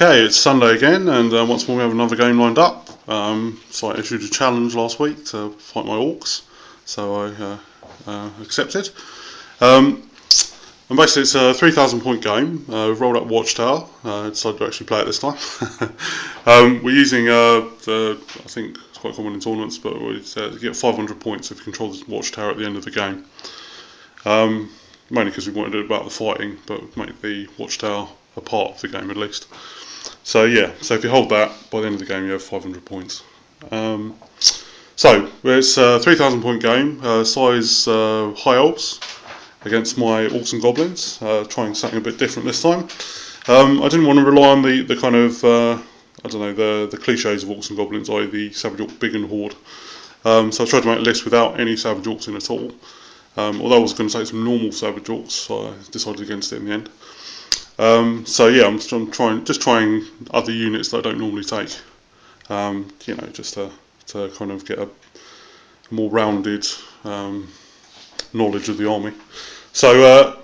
Okay, it's Sunday again, and once more we have another game lined up. So I issued a challenge last week to fight my Orcs, so I accepted. And basically it's a 3,000 point game. We've rolled up Watchtower, decided to actually play it this time. We're using, I think it's quite common in tournaments, but we get 500 points if you control the Watchtower at the end of the game. Mainly because we wanted it about the fighting, but make the Watchtower a part of the game at least. So yeah, so if you hold that, by the end of the game you have 500 points. So it's a 3,000 point game, size high Elves against my Orcs and Goblins, trying something a bit different this time. I didn't want to rely on the kind of, the cliches of Orcs and Goblins, i.e. the Savage Orc Big and Horde. So I tried to make a list without any Savage Orcs in at all. Although I was going to take some normal Savage Orcs, so I decided against it in the end. So yeah, I'm trying other units that I don't normally take. Just to kind of get a more rounded knowledge of the army. So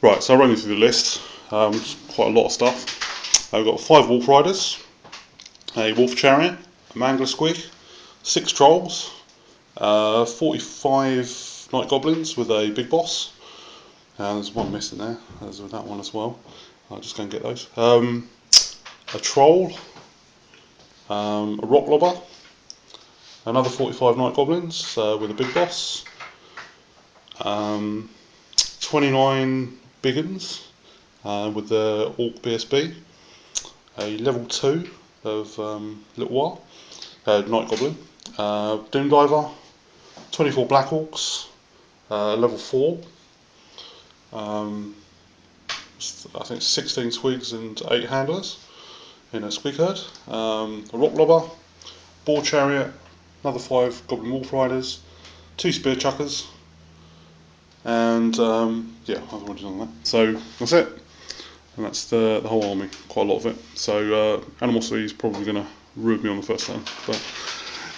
right, so I'll run you through the list. Quite a lot of stuff. I've got 5 Wolf Riders, a Wolf Chariot, a Mangler Squig, 6 Trolls, 45 Night Goblins with a Big Boss. There's one missing there. There's that one as well. I'll just go and get those. A Troll, a Rock Lobber, another 45 Night Goblins with a Big Boss, 29 Biggins with the Orc BSB, a level 2 of Little While, Night Goblin, Doom Diver, 24 Black Orcs, level 4, I think 16 Squigs and 8 Handlers in a Squig herd, a Rock Lobber, Boar Chariot, another 5 Goblin Wolf Riders, 2 Spear Chuckers, and yeah, I've already done that. So that's it, and that's the whole army, quite a lot of it. So Animosity is probably going to ruin me on the first turn, but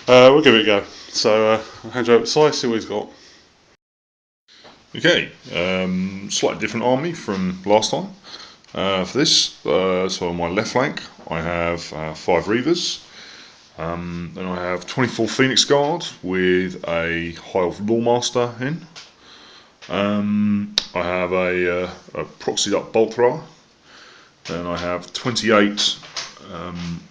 we'll give it a go. So I'll hand you over to Si, see what he's got. Okay, slightly different army from last time. For this, so on my left flank I have 5 Reavers, then I have 24 Phoenix Guard with a High Elf Lawmaster in. I have a proxied up Bolt Thrower, then I have 28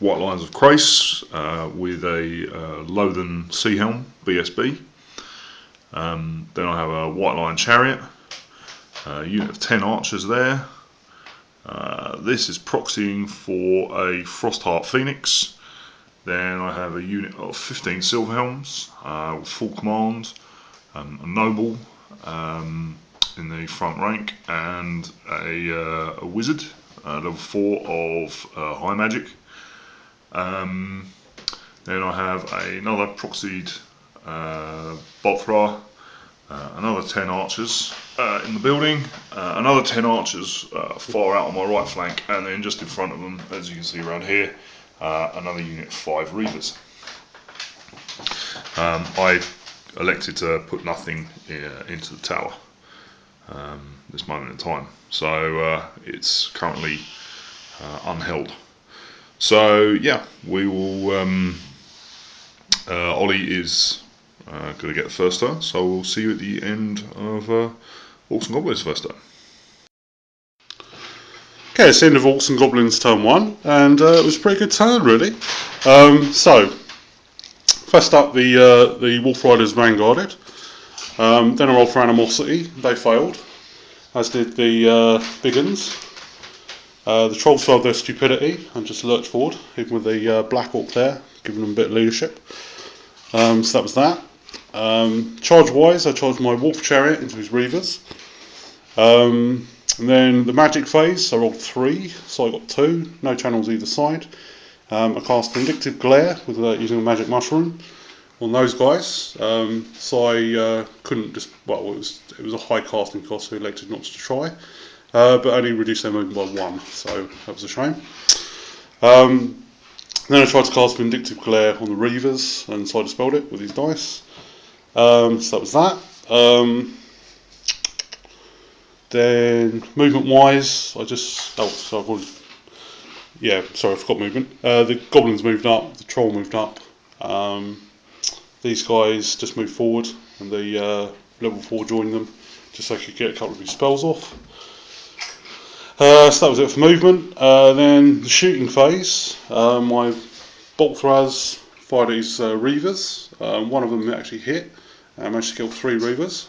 White Lions of Krace with a Lothen Sea Helm BSB. Then I have a White Lion Chariot, a unit of 10 archers there. This is proxying for a Frostheart Phoenix. Then I have a unit of 15 Silverhelms with full command, a Noble in the front rank, and a Wizard, level 4 of High Magic. Then I have another proxied Bolt Thrower, another 10 archers in the building, another 10 archers far out on my right flank, and then just in front of them, as you can see around here, another unit of 5 Reavers. I elected to put nothing into the tower this moment in time, so it's currently unheld. So yeah, we will. Ollie is going to get the first turn, so we'll see you at the end of Orcs and Goblins first turn. Okay, it's the end of Orcs and Goblins turn 1, and it was a pretty good turn really. So first up, the Wolf Riders vanguarded. Then I rolled for Animosity. They failed, as did the Biggins. The Trolls failed their Stupidity and just lurched forward, even with the Black Orc there, giving them a bit of leadership. So that was that. Charge wise, I charged my Wolf Chariot into his Reavers. And then the magic phase, I rolled 3, so I got 2, no channels either side. I cast Vindictive Glare with using a magic mushroom on those guys. So I couldn't just, well, it was a high casting cost, so I elected not to try. But only reduced their movement by 1, so that was a shame. Then I tried to cast Vindictive Glare on the Reavers, and so I dispelled it with these dice. So that was that. Then movement wise, I've already yeah, sorry, I forgot movement. The goblins moved up, the troll moved up. These guys just moved forward, and the level 4 joined them, just so I could get a couple of his spells off. So that was it for movement. Then the shooting phase, my bolt throwers fired at his reavers. One of them actually hit. I managed to kill 3 reavers.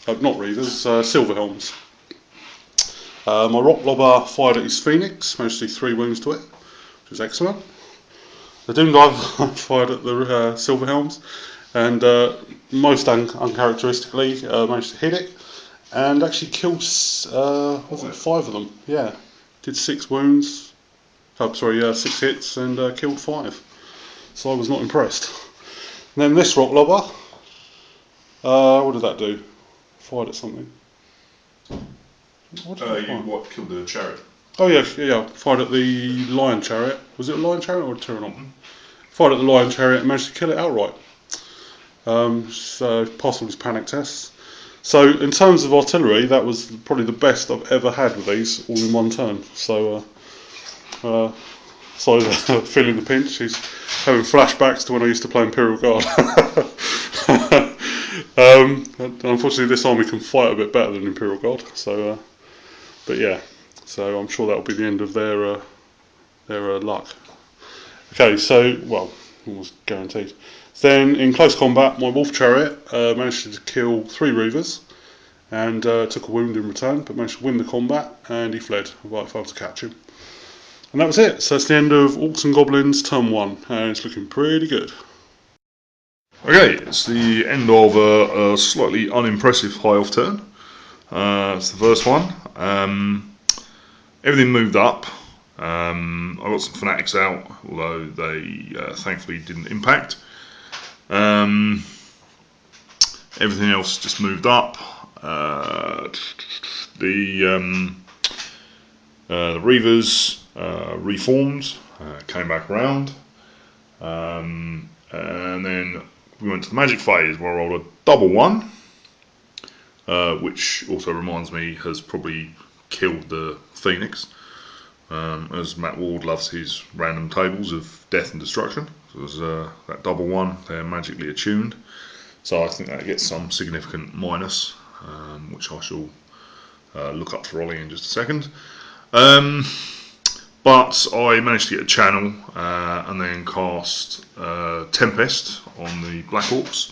Not reavers, silverhelms. My rock lobber fired at his phoenix, managed to do 3 wounds to it, which was excellent. The Doomdiver fired at the silverhelms, and most uncharacteristically managed to hit it, and actually killed 5 of them. Yeah, did 6 wounds. 6 hits and killed 5. So I was not impressed. And then this rock lobber, what did that do? Fired at something. What killed the chariot? Oh yeah. Fired at the lion chariot. Was it a lion chariot or a pterodon? Fired at the lion chariot and managed to kill it outright. So passed all his panic tests. So in terms of artillery, that was probably the best I've ever had with these, all in one turn. So feeling the pinch. He's having flashbacks to when I used to play Imperial Guard. Unfortunately, this army can fight a bit better than Imperial Guard. So, but yeah. So I'm sure that will be the end of their luck. Okay, so almost guaranteed. Then in close combat, my wolf chariot managed to kill 3 reavers and took a wound in return, but managed to win the combat, and he fled. I failed to catch him. And that was it. So that's the end of Orcs and Goblins turn 1, and it's looking pretty good. Okay, it's the end of a slightly unimpressive high elf turn. It's the first one. Everything moved up. I got some fanatics out, although they thankfully didn't impact. Everything else just moved up. The reavers reformed, came back around, and then we went to the magic phase where I rolled a double 1, which also reminds me has probably killed the Phoenix, as Matt Ward loves his random tables of death and destruction. So there's that double 1, they're magically attuned, so I think that gets some significant minus, which I shall look up for Ollie in just a second. But I managed to get a channel and then cast Tempest on the Black Orcs,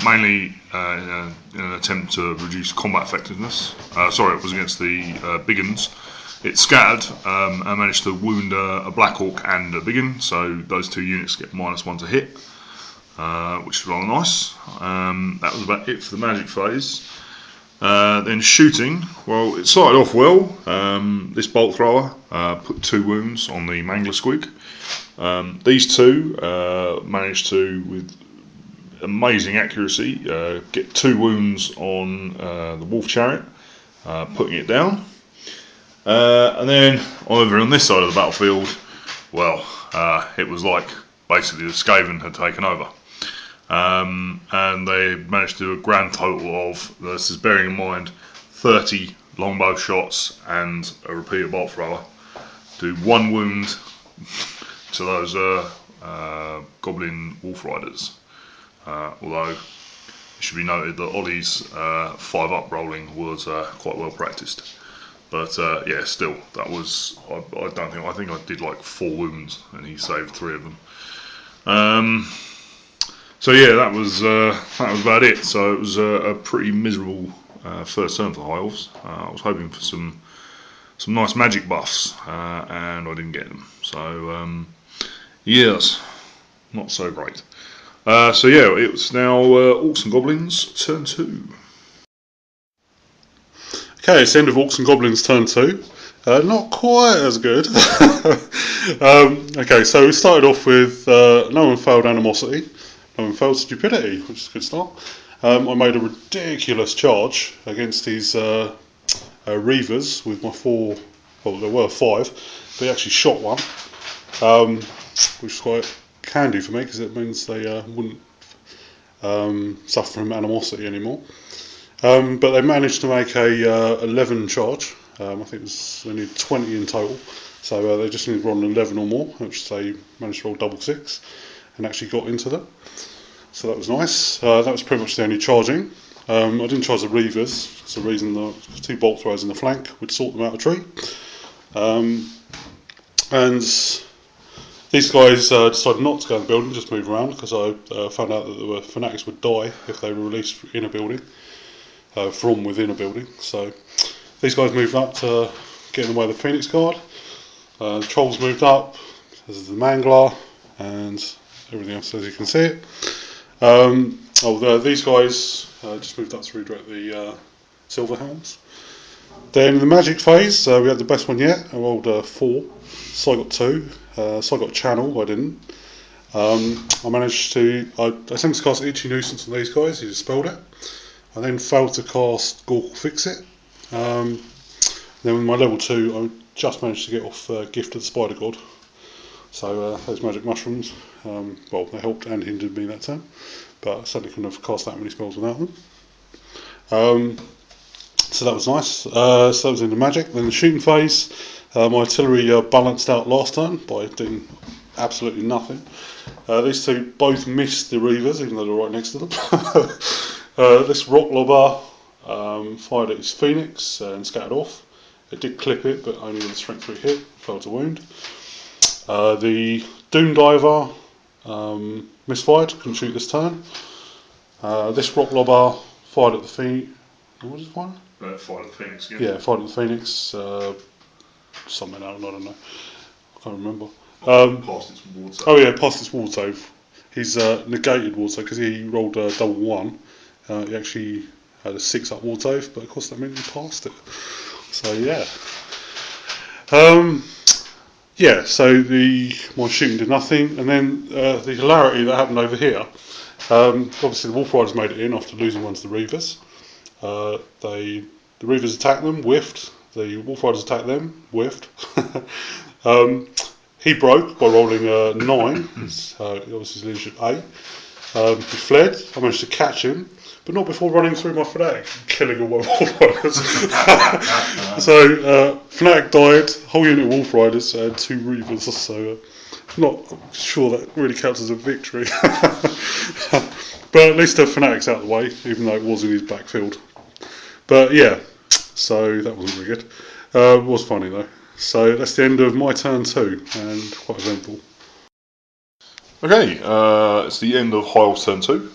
mainly in an attempt to reduce combat effectiveness. It was against the Biggins. It scattered and managed to wound a Black Orc and a Biggin, so those 2 units get -1 to hit, which is rather nice. That was about it for the magic phase. Then shooting, well, it started off well. This bolt thrower put 2 wounds on the Mangler Squig. These 2 managed to, with amazing accuracy, get 2 wounds on the wolf chariot, putting it down. And then over on this side of the battlefield, well, it was like basically the Skaven had taken over. And they managed to do a grand total of, this is bearing in mind, 30 longbow shots and a repeater bolt thrower, do 1 wound to those goblin wolf riders. Although it should be noted that Ollie's 5-up rolling was quite well practiced. But yeah, still, that was, I think I did like 4 wounds and he saved 3 of them. So yeah, that was about it. So it was a pretty miserable first turn for the High Elves. I was hoping for some nice magic buffs, and I didn't get them. So yes, not so great. So yeah, it's now Orcs and Goblins turn 2. Okay, it's the end of Orcs and Goblins turn 2. Not quite as good. Okay, so we started off with no one failed animosity, no one failed stupidity, which is a good start. I made a ridiculous charge against his reavers with my 4, well there were 5, but he actually shot one, which is quite handy for me because it means they wouldn't suffer from animosity anymore. But they managed to make a 11 charge, I think they need 20 in total, so they just need to roll an 11 or more, which they managed to roll double 6 and actually got into them. So that was nice. That was pretty much the only charging. I didn't charge the Reavers. It's the reason the 2 bolt throwers in the flank would sort them out of tree. And these guys decided not to go in the building, just move around, because I found out that the fanatics would die if they were released in a building, from within a building. So these guys moved up to get in the way of the Phoenix Guard. The trolls moved up. This is the Mangler and everything else as you can see it. These guys just moved up to redirect the Silver Helms. Then in the magic phase, we had the best one yet. I rolled 4, so I got 2. So I got Channel, I didn't. I managed to, I attempted to cast Itchy Nuisance on these guys, he dispelled it. I then failed to cast Gork Fix It. Then with my level 2, I just managed to get off Gift of the Spider God. So those magic mushrooms, well, they helped and hindered me that turn, but I certainly couldn't have cast that many spells without them. So that was nice. So that was in the magic. Then the shooting phase, my artillery balanced out last turn by doing absolutely nothing. These two both missed the Reavers, even though they're right next to them. This Rock Lobber fired at his Phoenix and scattered off. It did clip it, but only with a strength 3 hit, failed to wound. The Doom Diver misfired, couldn't shoot this turn. This Rock Lobber fired at the Phoenix. What was it fired? Fired at the Phoenix, yeah. Yeah, fired at the Phoenix. Something else, I don't know. I can't remember. Past its ward save. Oh yeah, past its ward save. He's negated ward save because he rolled a double 1. He actually had a 6 up ward save, but of course that meant he passed it. So yeah. Yeah, so my shooting did nothing, and then the hilarity that happened over here. Obviously, the Wolf Riders made it in after losing one to the Reavers. The Reavers attacked them, whiffed. The Wolf Riders attacked them, whiffed. He broke by rolling a 9. Obviously, his leadership 8. He fled. I managed to catch him, but not before running through my Fnatic, killing all my Wolf Riders. So, Fnatic died, whole unit of Wolf Riders, and 2 Reavers, so I'm not sure that really counts as a victory. But at least the Fnatic's out of the way, even though it was in his backfield. But yeah, so that wasn't very good. It was funny though. So that's the end of my turn 2, and quite eventful. Okay, it's the end of Hyle's turn 2.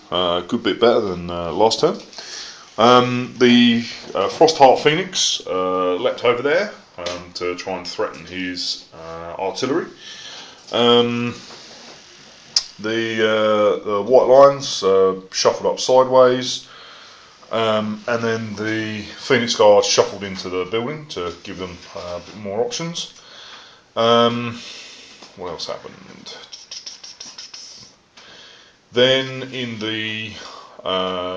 Good bit better than last turn. The Frostheart Phoenix leapt over there to try and threaten his artillery. The White Lions shuffled up sideways, and then the Phoenix Guard shuffled into the building to give them a bit more options. What else happened? Then in the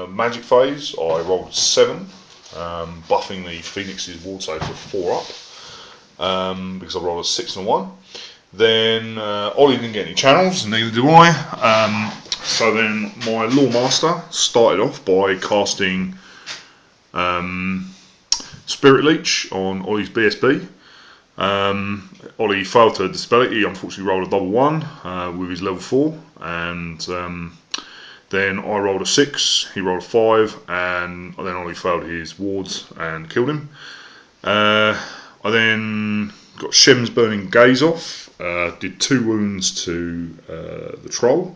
magic phase, I rolled 7, buffing the Phoenix's ward save for 4 up, because I rolled a 6 and a 1. Then Ollie didn't get any channels, neither do I. So then my Lawmaster started off by casting Spirit Leech on Ollie's BSB. Ollie failed to dispel it. He unfortunately rolled a double 1 with his level 4, and then I rolled a 6, he rolled a 5, and then Ollie failed his wards and killed him. I then got Shem's Burning Gaze off, did 2 wounds to the troll.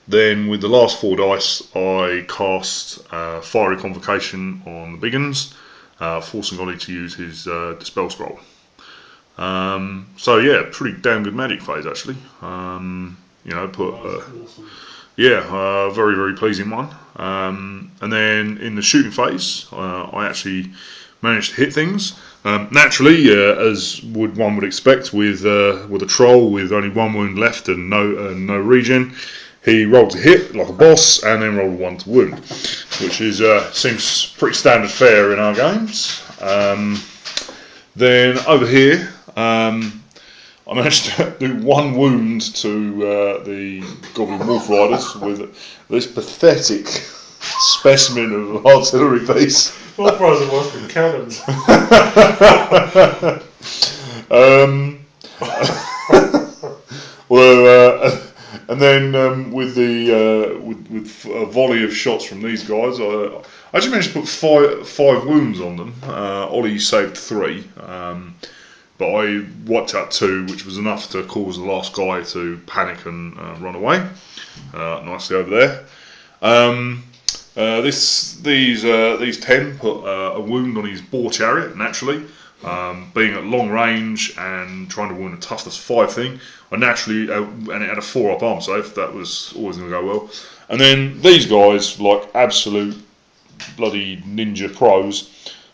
Then with the last 4 dice, I cast Fiery Convocation on the Biggins, forcing Ollie to use his Dispel Scroll. So yeah, pretty damn good magic phase actually. Awesome. Yeah, very, very pleasing one. And then in the shooting phase, I actually managed to hit things. Naturally, as one would expect with a troll with only 1 wound left and no regen, he rolled to hit like a boss and then rolled 1 to wound, which is seems pretty standard fare in our games. Then over here, I managed to do 1 wound to the Goblin Wolf Riders with this pathetic specimen of artillery piece. What prize it was from cannons? And then with a volley of shots from these guys, I actually managed to put five wounds on them. Ollie saved 3, but I wiped out 2, which was enough to cause the last guy to panic and run away. Nicely over there. These 10 put a wound on his boar chariot naturally. Being at long range and trying to wound a toughness 5 thing, I naturally and it had a 4-up arm save. That was always going to go well. And then these guys, like absolute bloody ninja pros,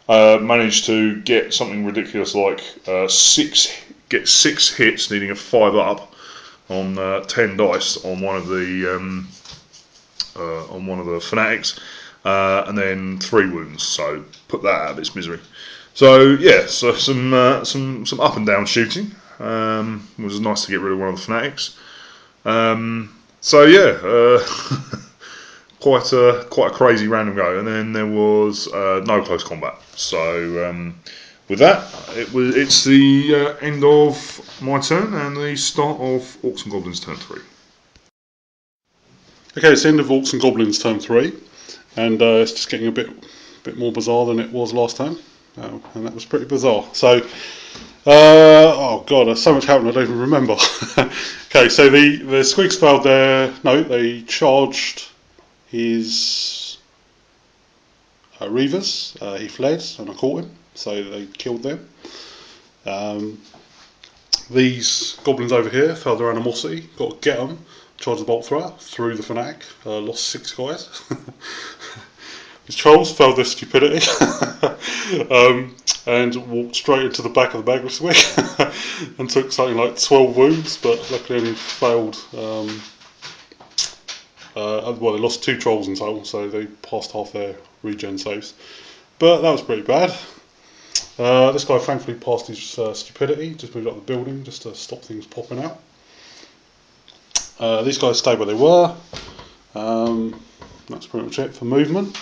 managed to get something ridiculous like 6 hits, needing a 5-up on 10 dice on one of the fanatics, and then 3 wounds. So put that out of its misery. So yeah, so some up and down shooting. It was nice to get rid of one of the fanatics. So yeah, quite a crazy random go. And then there was no close combat. So with that, it's the end of my turn and the start of Orcs and Goblins turn 3. Okay, it's the end of Orcs and Goblins turn 3, and it's just getting a bit more bizarre than it was last time. And that was pretty bizarre. So, oh god, so much happened I don't even remember. Okay, so the Squigs failed their. No, they charged his Reavers. He fled, and I caught him. So they killed them. These goblins over here failed their animosity. Got to get them. Charged the bolt thrower through the fanatic. Lost 6 guys. His trolls failed their stupidity and walked straight into the back of the Bagriswig and took something like 12 wounds, but luckily only failed. Well, they lost 2 trolls in total, so they passed half their regen saves. But that was pretty bad. This guy thankfully passed his stupidity, just moved up the building just to stop things popping out. These guys stayed where they were. That's pretty much it for movement.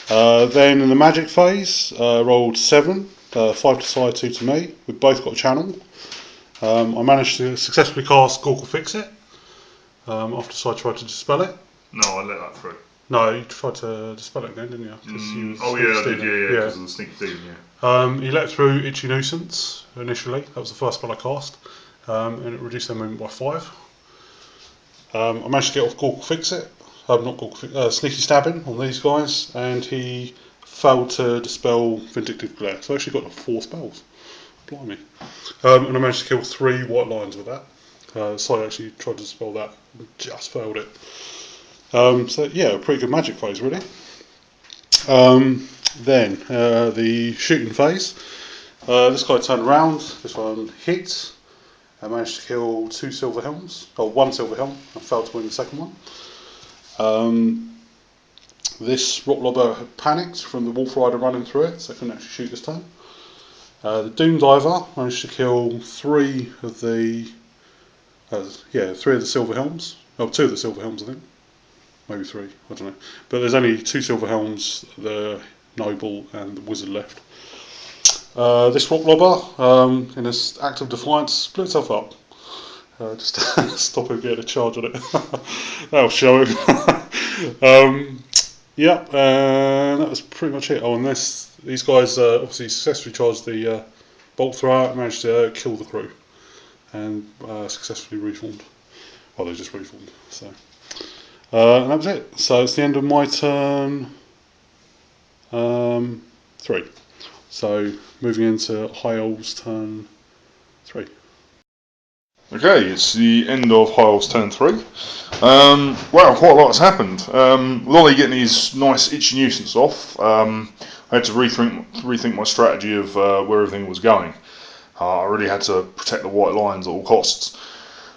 Then in the magic phase, rolled 7, 5 to side, 2 to me. We both got a channel. I managed to successfully cast Gorkle Fix It after I tried to dispel it. No, I let that through. No, you tried to dispel it again, didn't you? Oh yeah, I did, yeah, because of the sneaky demon, yeah. He let through Itchy Nuisance initially. That was the first spell I cast, and it reduced their movement by 5. I managed to get off Gorkle Fix It. Not Gorkle, Sneaky Stabbing on these guys, and he failed to dispel Vindictive Glare. So I actually got 4 spells. Blimey. And I managed to kill 3 white lions with that. So I actually tried to dispel that and just failed it. So yeah, a pretty good magic phase really. Then the shooting phase. This guy turned around, this one hit. I managed to kill 2 silver helms, or 1 silver helm, and failed to win the second one. This rock lobber had panicked from the wolf rider running through it, so I couldn't actually shoot this time. The doom diver managed to kill 3 of the 3 of the silver helms. Oh, 2 of the silver helms, I think. Maybe 3, I don't know. But there's only 2 silver helms, the noble and the wizard left. This rock lobber, in an act of defiance, split itself up. Just to stop him getting a charge on it. That'll show him. Yep, and that was pretty much it. Oh, and these guys obviously successfully charged the bolt thrower and managed to kill the crew. And successfully reformed. Well, they just reformed. So, and that was it. So it's the end of my turn 3. So moving into High Elves turn 3. Okay, it's the end of High Elves turn 3. Wow, quite a lot has happened. With Ollie getting his nice itchy nuisance off, I had to rethink my strategy of where everything was going. I really had to protect the white lions at all costs.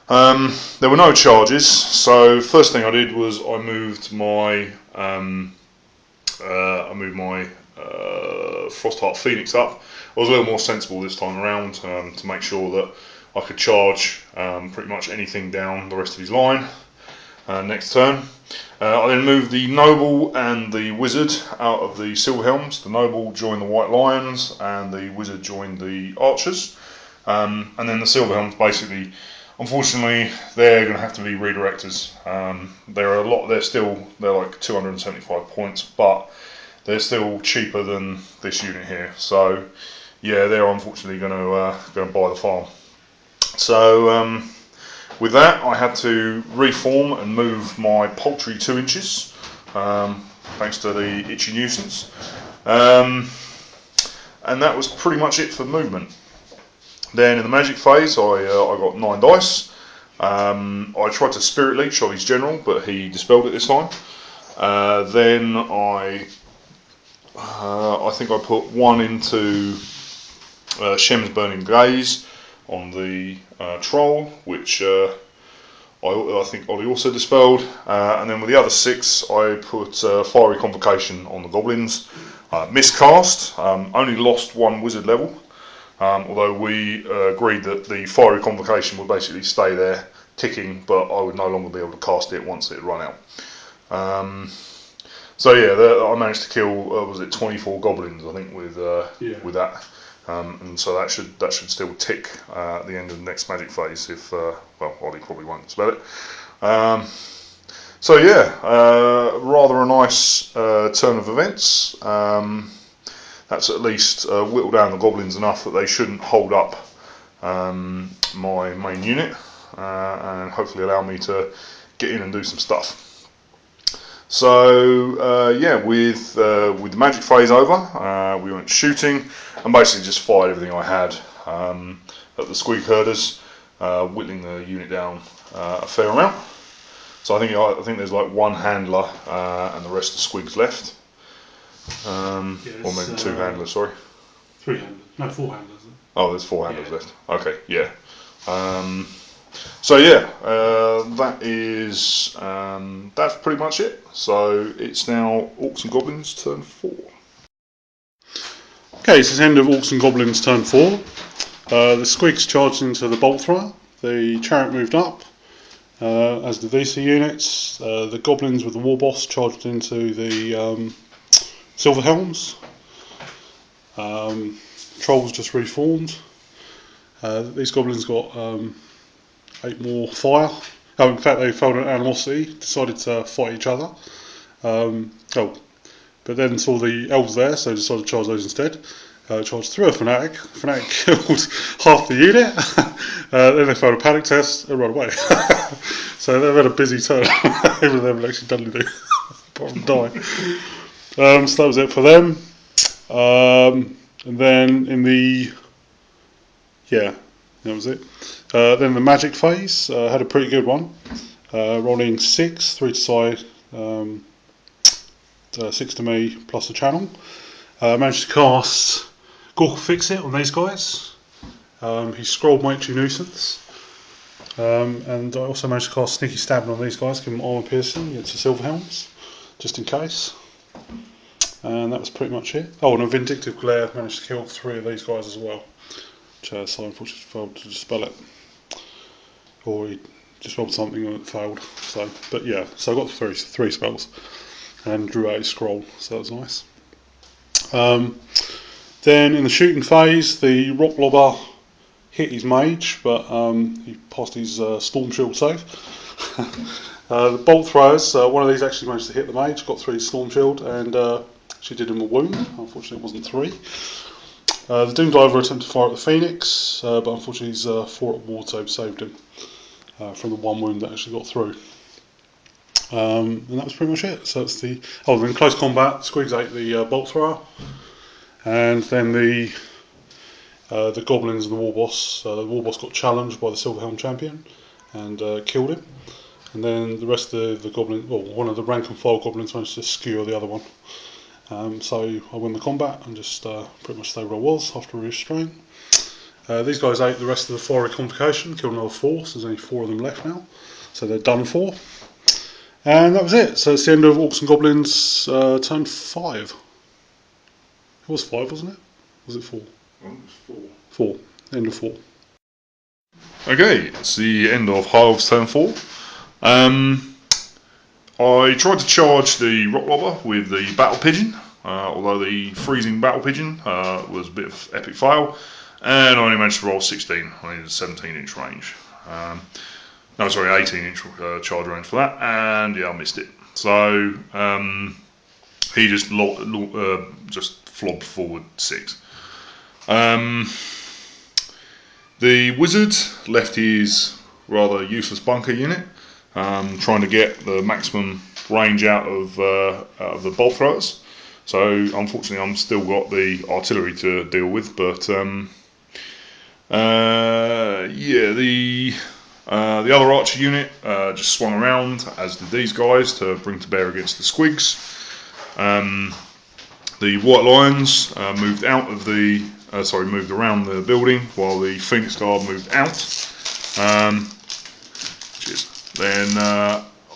There were no charges, so first thing I did was I moved my Frostheart Phoenix up. I was a little more sensible this time around to make sure that I could charge pretty much anything down the rest of his line. next turn. I then moved the Noble and the Wizard out of the Silver Helms. The Noble joined the White Lions and the Wizard joined the Archers. And then the Silver Helms basically, unfortunately, they're going to have to be redirectors. They're like 275 points, but they're still cheaper than this unit here. So yeah, they're unfortunately going to buy the farm. So with that, I had to reform and move my poultry 2 inches, thanks to the itchy nuisance. And that was pretty much it for movement. Then in the magic phase, I got 9 dice. I tried to Spirit Leech on his general, but he dispelled it this time. Then I think I put 1 into Shem's Burning Gaze on the troll, which I think Ollie also dispelled. And then with the other 6, I put Fiery Convocation on the goblins. Miscast, only lost 1 wizard level. Although we agreed that the Fiery Convocation would basically stay there ticking, but I would no longer be able to cast it once it had run out. So yeah, I managed to kill was it 24 goblins, I think, with that, and so that should still tick at the end of the next magic phase. If well, Ollie probably won't spell it. So yeah, rather a nice turn of events. That's at least whittled down the goblins enough that they shouldn't hold up my main unit, and hopefully allow me to get in and do some stuff. So yeah, with the magic phase over, we went shooting and basically just fired everything I had at the squig herders, whittling the unit down a fair amount. So I think there's like 1 handler and the rest of squigs left. Or maybe 2 handlers, sorry. 3 handlers. No, 4 handlers. Oh, there's 4 handlers left. Okay, yeah. So yeah, that's pretty much it. So it's now Orcs and Goblins turn 4. Okay, so it's the end of Orcs and Goblins turn 4. The squigs charged into the bolt thrower. The chariot moved up, as did these 2 units. The goblins with the war boss charged into the Silver Helms. Trolls just reformed. These goblins got 8 more fire. Oh, in fact, they felt an animosity, decided to fight each other. But then saw the elves there, so decided to charge those instead. Charged through a fanatic. Fanatic killed half the unit. Then they failed a panic test and ran away. So they've had a busy turn. Even though they've actually done anything apart from die. So that was it for them. And then in the that was it. Then the magic phase had a pretty good one. Rolling 6, 3 to side, 6 to me plus the channel. Managed to cast Gork Fix It on these guys. He scrolled my itchy nuisance. And I also managed to cast Sneaky Stabbing on these guys, give them armor piercing against the Silver Helms, just in case. And that was pretty much it. Oh, and a Vindictive Glare managed to kill 3 of these guys as well. Which so unfortunately failed to dispel it. Or he just rolled something and it failed. So, but yeah, so I got 3 spells. And drew out his scroll, so that was nice. Then in the shooting phase, the Rock Lobber hit his mage, but he passed his Storm Shield save. The Bolt Throwers, one of these actually managed to hit the mage, got 3 Storm Shield, and she did him a wound. Unfortunately, it wasn't 3. The Doom Diver attempted to fire at the Phoenix, but unfortunately his 4 at ward save saved him from the 1 wound that actually got through. And that was pretty much it. So it's then close combat. Squigs ate the Bolt Thrower, and then the Goblins and the War Boss. The War Boss got challenged by the Silver Helm champion and killed him. And then the rest of the Goblin, one of the rank and file Goblins managed to skewer the other one. So I won the combat and just pretty much stayed where I was after a restrain. These guys ate the rest of the Fiery Convocation, killed another 4, so there's only 4 of them left now. So they're done for. And that was it. So it's the end of Orcs and Goblins turn 5. It was 5, wasn't it? Was it 4? Well, it was 4. End of 4. Okay, it's the end of Elves turn 4. I tried to charge the rock lobber with the battle pigeon, although the freezing battle pigeon was a bit of epic fail, and I only managed to roll 16. I needed a 17-inch range. No, sorry, 18-inch charge range for that, and yeah, I missed it. So he just flobbed forward 6. The wizard left his rather useless bunker unit, trying to get the maximum range out of the bolt throwers. So unfortunately, I'm still got the artillery to deal with. But yeah, the other archer unit just swung around, as did these guys, to bring to bear against the squigs. The white lions moved out of the moved around the building, while the Phoenix Guard moved out. Then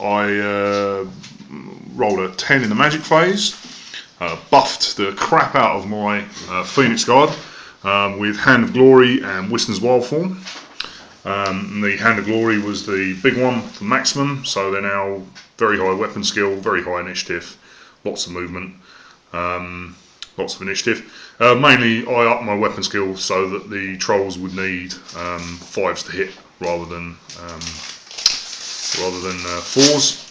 I rolled a 10 in the magic phase, buffed the crap out of my Phoenix Guard with Hand of Glory and Wiston's Wild Form. The Hand of Glory was the big one for maximum, so they're now very high weapon skill, very high initiative, lots of movement, lots of initiative. Mainly I upped my weapon skill so that the trolls would need 5s to hit rather than 4s,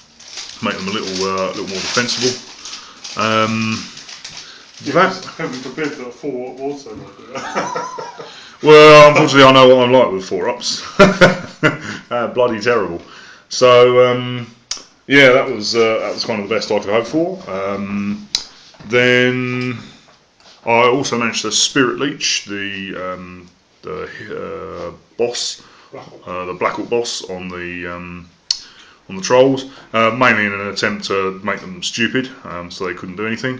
make them a little more defensible. Heaven forbid that 4 also like that. Well, unfortunately, I know what I'm like with 4-ups. Bloody terrible. So yeah, that was kind of the best I could hope for. Then I also managed to Spirit Leech the boss, the Black Orc boss on the trolls, mainly in an attempt to make them stupid, so they couldn't do anything.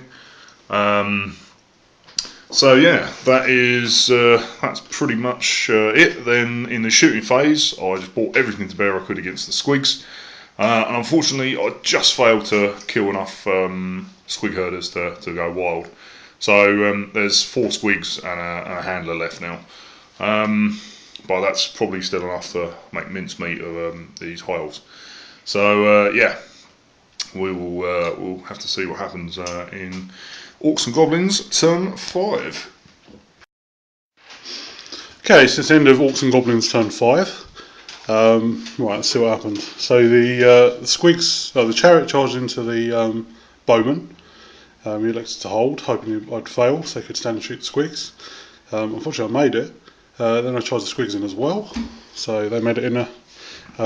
So yeah, that's pretty much it. Then in the shooting phase, I just brought everything to bear I could against the squigs, and unfortunately, I just failed to kill enough squig herders to go wild. So there's 4 squigs and a handler left now. But that's probably still enough to make mincemeat of these high elves. So yeah, we'll have to see what happens in Orcs and Goblins turn 5. Okay, so it's the end of Orcs and Goblins turn 5. Right, let's see what happened. So the squigs, the chariot charged into the bowman. He elected to hold, hoping I'd fail so he could stand and shoot the squigs. Unfortunately, I made it. Then I charged the squigs in as well, so they made it in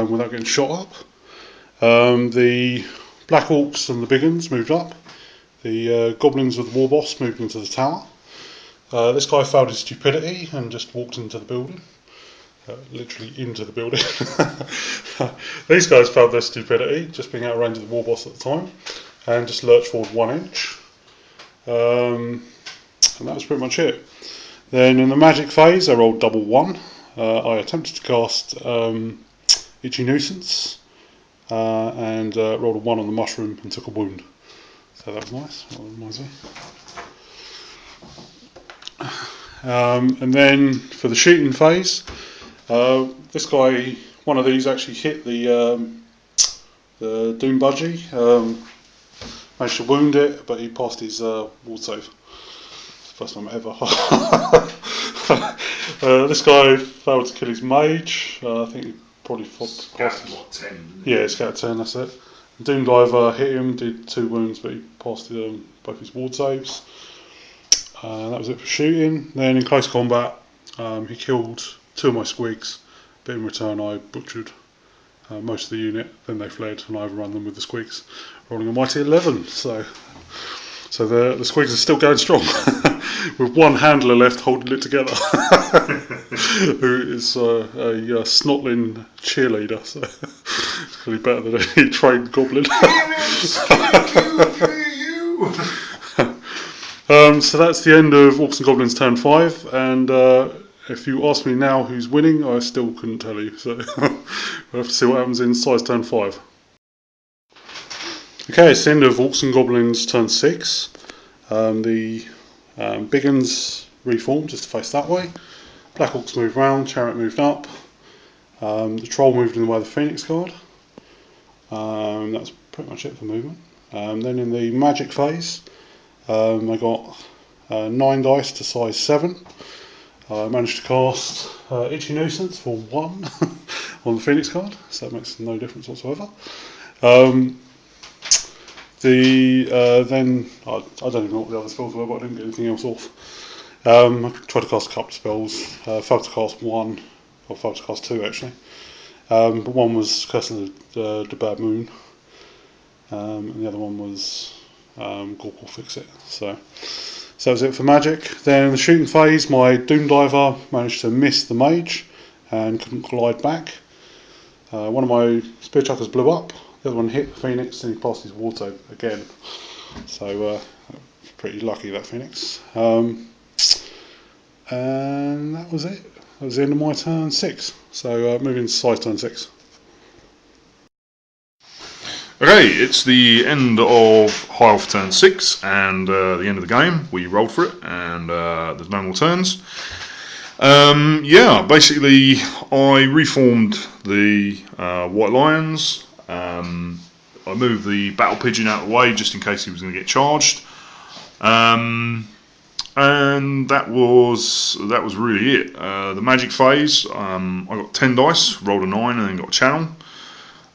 without getting shot up. The black orcs and the big uns moved up. The goblins with the war boss moved into the tower. This guy failed his stupidity and just walked into the building. Literally into the building. These guys failed their stupidity, just being out of range of the war boss at the time, and just lurched forward 1 inch. And that was pretty much it. Then in the magic phase, I rolled double 1. I attempted to cast Itchy Nuisance, and rolled a 1 on the mushroom and took a wound. So that was nice. That was and then for the shooting phase, this guy, one of these actually hit the Doom Budgie. Managed to wound it, but he passed his ward save. First time ever. This guy failed to kill his mage. I think he probably passed. 10. Yeah, scat 10. That's it. Doom Diver hit him, did 2 wounds, but he passed both his ward saves. That was it for shooting. Then in close combat, he killed 2 of my squigs, but in return I butchered most of the unit. Then they fled, and I overrun them with the squigs, rolling a mighty 11. So the squigs are still going strong, with 1 handler left holding it together, who is a snotling cheerleader. So it's clearly better than any trained goblin. So that's the end of Orcs and Goblins turn 5, and if you ask me now who's winning, I still couldn't tell you, so we'll have to see what happens in Size turn 5. Okay, it's the end of Orcs and Goblins turn 6. The big uns reformed just to face that way. Black Orcs moved round, Chariot moved up. The Troll moved in the way of the Phoenix Guard. That's pretty much it for movement. Then in the magic phase, I got 9 dice to size 7. I managed to cast Itchy Nuisance for 1 on the Phoenix card, so that makes no difference whatsoever. Then I don't even know what the other spells were, but I didn't get anything else off. I tried to cast a couple of spells, failed to cast 1, or failed to cast 2 actually. But one was Curse of the Bad Moon, and the other one was Gork will Fix It. So that was it for magic. Then in the shooting phase, my Doom Diver managed to miss the mage and couldn't glide back. One of my spear chuckers blew up, the other one hit the Phoenix and he passed his water again. So pretty lucky, that Phoenix. And that was it. That was the end of my turn 6. So moving to size turn 6. Okay, it's the end of High Elf turn 6 and the end of the game. We rolled for it and there's no more turns. Yeah, basically I reformed the White Lions. I moved the Battle Pigeon out of the way just in case he was going to get charged. And that was really it. The magic phase, I got 10 dice, rolled a 9 and then got a channel.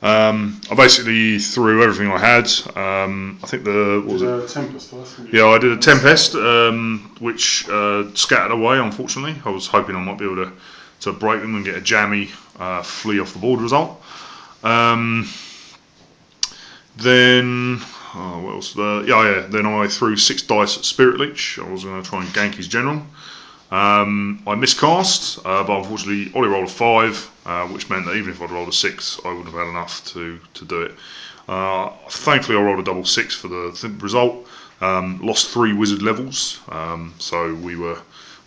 I basically threw everything I had. I think Tempest first. Yeah, I did a Tempest, which scattered away. Unfortunately, I was hoping I might be able to break them and get a jammy flee off the board result. Then what else? Then I threw 6 dice at Spirit Leech. I was going to try and gank his general. I miscast, but unfortunately Ollie rolled a 5, which meant that even if I'd rolled a 6, I wouldn't have had enough to do it. Thankfully I rolled a double 6 for the result. Lost 3 wizard levels, so we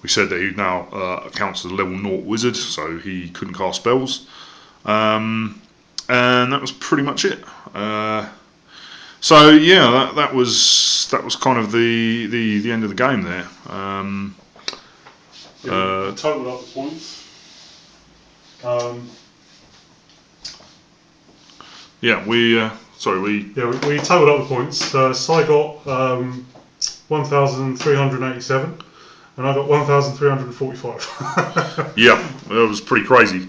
said that he now counts as a level 0 wizard, so he couldn't cast spells. And that was pretty much it. So yeah, that was kind of the end of the game there. Totaled up the points. We totaled up the points. Sai got 1,387, and I got 1,345. Yeah, that was pretty crazy.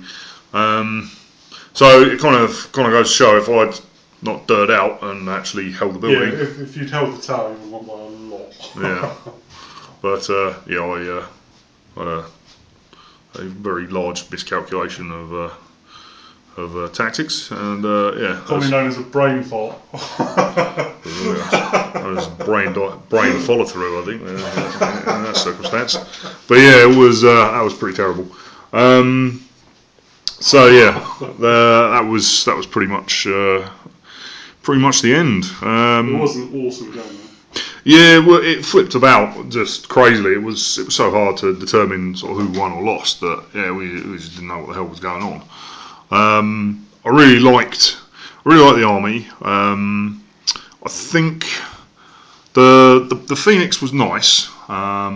So it kind of goes to show if I'd not dirt out and actually held the building. Yeah, if you'd held the tower, you would have won by a lot. Yeah, but I had a very large miscalculation of tactics, and Commonly known as a brain fart. That was brain follow through, I think, in that circumstance. But yeah, it was that was pretty terrible. So yeah, that was pretty much the end. It was an awesome game, though. Yeah, well, it flipped about just crazily. It was so hard to determine sort of who won or lost that we just didn't know what the hell was going on. I really liked the army. I think the Phoenix was nice. I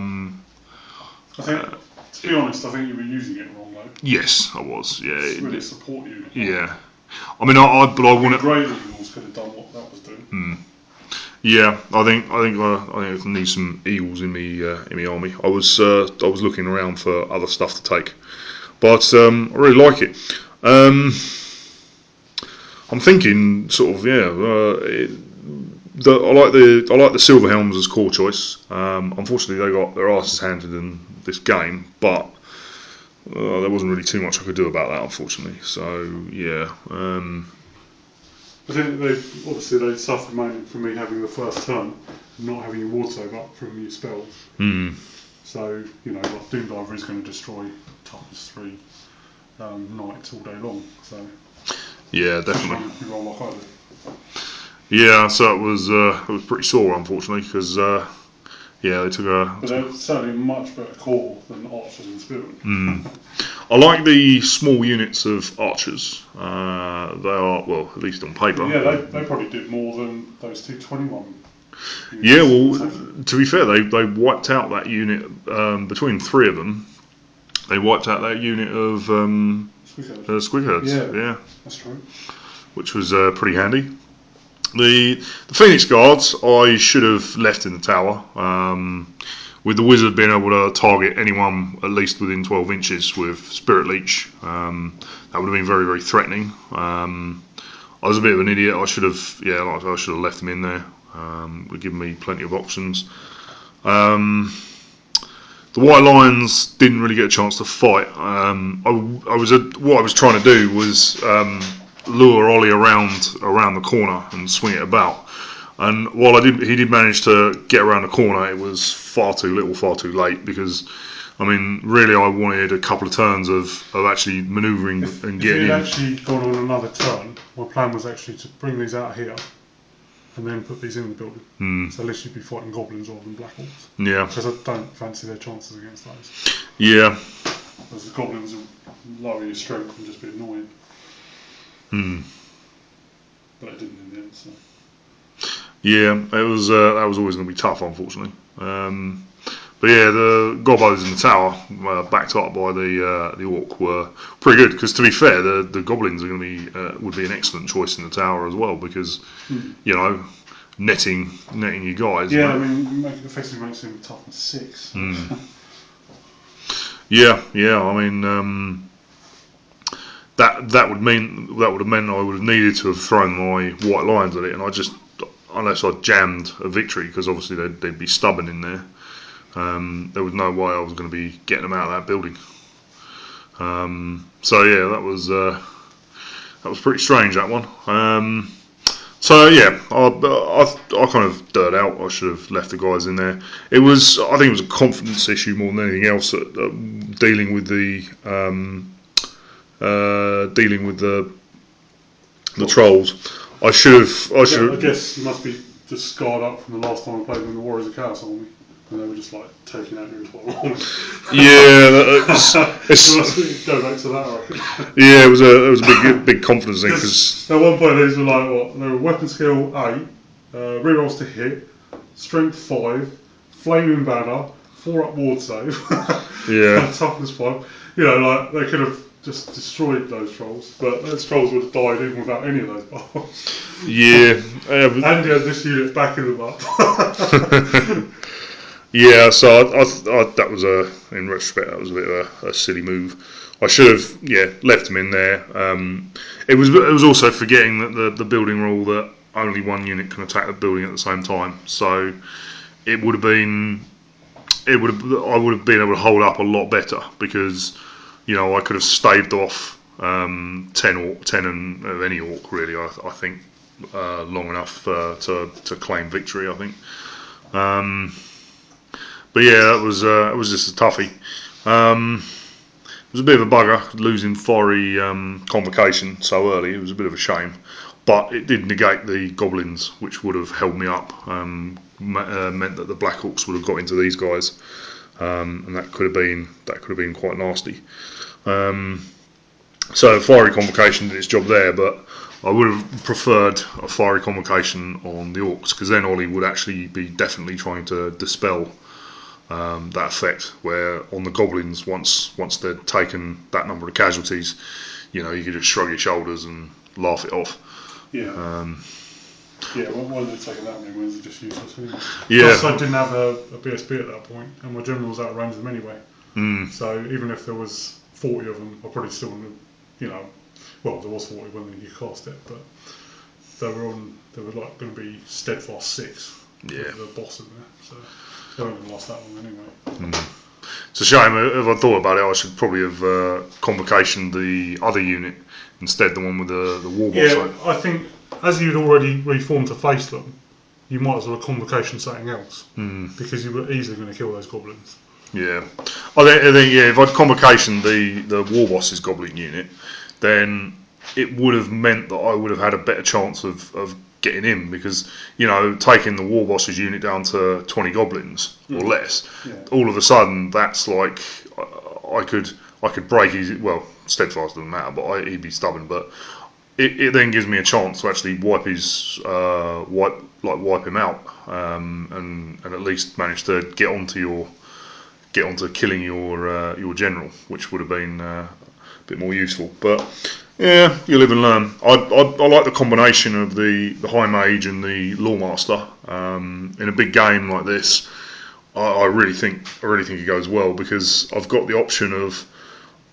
think, to be honest, I think you were using it wrong, though. Yes, I was. Yeah, it's really a support unit. Yeah, I mean, I want to. Grey Eagles could have done what that was doing. Yeah, I think I need some eagles in me army. I was looking around for other stuff to take, but I really like it. I'm thinking sort of I like the Silver Helms as core choice. Unfortunately, they got their asses handed in this game, but there wasn't really too much I could do about that, unfortunately. So yeah. I think they suffered mainly from me having the first turn, not having your ward save up from your spells. So like Doom Diver is going to destroy toughness 3 knights all day long. So yeah, definitely. You roll like I do. Yeah, so it was pretty sore, unfortunately, because they took a. But they're certainly a much better core than archers and spearmen. I like the small units of archers. They are, well, at least on paper. Yeah, they probably did more tn those 221. Yeah, well, to be fair, they wiped out that unit between 3 of them. They wiped out that unit of Squigheads. Yeah, that's true. Which was pretty handy. The Phoenix Guards I should have left in the tower. With the wizard being able to target anyone at least within 12 inches with Spirit Leech, that would have been very, very threatening. I was a bit of an idiot. I should have left them in there. Would have given me plenty of options. The White Lions didn't really get a chance to fight. What I was trying to do was lure Ollie around the corner and swing it about. And while he did manage to get around the corner, it was far too little, far too late. Because, I mean, really, I wanted a couple of turns of actually manoeuvring and getting in. If you'd actually gone on another turn, my plan was actually to bring these out here and then put these in the building. So at least you'd be fighting goblins rather than black orcs. Yeah. Because I don't fancy their chances against those. Yeah. Because the goblins will lower your strength and just be annoying. But it didn't in the end, so. Yeah, it was that was always going to be tough, unfortunately. But yeah, the gobos in the tower, backed up by the orc, were pretty good. Because to be fair, the goblins are going to be would be an excellent choice in the tower as well. Because you know, netting you guys. Yeah, I mean, it effectively makes him toughness 6. Yeah. I mean, that would have meant I would have needed to have thrown my White Lions at it, and unless I jammed a victory, because obviously they'd be stubborn in there. There was no way I was going to be getting them out of that building. So yeah, that was pretty strange, that one. So yeah, I kind of dirt out. I should have left the guys in there. I think it was a confidence issue more than anything else. Dealing with the trolls. I guess you must be just scarred up from the last time I played with the Warriors of Chaos Army, and they were just like taking out your entire army. Yeah, go back to that, I reckon. Yeah, it was a big confidence thing because at one point these were like what? They were weapon skill 8, rerolls to hit, strength 5, flaming banner, 4 up ward save, yeah, toughness 5. You know, like they could have just destroyed those trolls, but those trolls would have died even without any of those bars. Yeah, and you had this unit backing them up. Yeah, so I that was in retrospect, that was a bit of a silly move. I should have left them in there. It was also forgetting that the building rule that only one unit can attack the building at the same time. So I would have been able to hold up a lot better because I could have staved off 10 of any orc really. I think long enough to claim victory. I think. But yeah, it was just a toughie. It was a bit of a bugger losing Fiery Convocation so early. It was a bit of a shame, but it did negate the goblins, which would have held me up. Meant that the Black Orcs would have got into these guys, and that could have been quite nasty. So Fiery Convocation did its job there, but I would have preferred a Fiery Convocation on the Orcs because then Ollie would actually be definitely trying to dispel that effect. Where on the goblins, once they'd taken that number of casualties, you could just shrug your shoulders and laugh it off. Yeah. Why they'd taken that many wins are just useless anyway. Yeah. Plus, I didn't have a BSB at that point, and my general was out of range of them anyway. So even if there was 40 of them, I probably still wouldn't have, well, there was 40 when you cast it, but they were like going to be steadfast 6. Yeah. With the boss in there, so they wouldn't have lost that one anyway. It's a shame. If I thought about it, I should probably have convocationed the other unit instead, the one with the war boss. Yeah, I think as you'd already reformed to face them, you might as well have convocation something else because you were easily going to kill those goblins. Yeah, I think if I'd convocationed the war boss's goblin unit, then it would have meant that I would have had a better chance of getting in because taking the war boss's unit down to 20 goblins or less, all of a sudden that's like I could break his steadfast doesn't matter, but he'd be stubborn, but it then gives me a chance to actually wipe him out and at least manage to get onto killing your general, which would have been bit more useful. But yeah, you live and learn. I like the combination of the High Mage and the Lawmaster in a big game like this. I really think it goes well because I've got the option of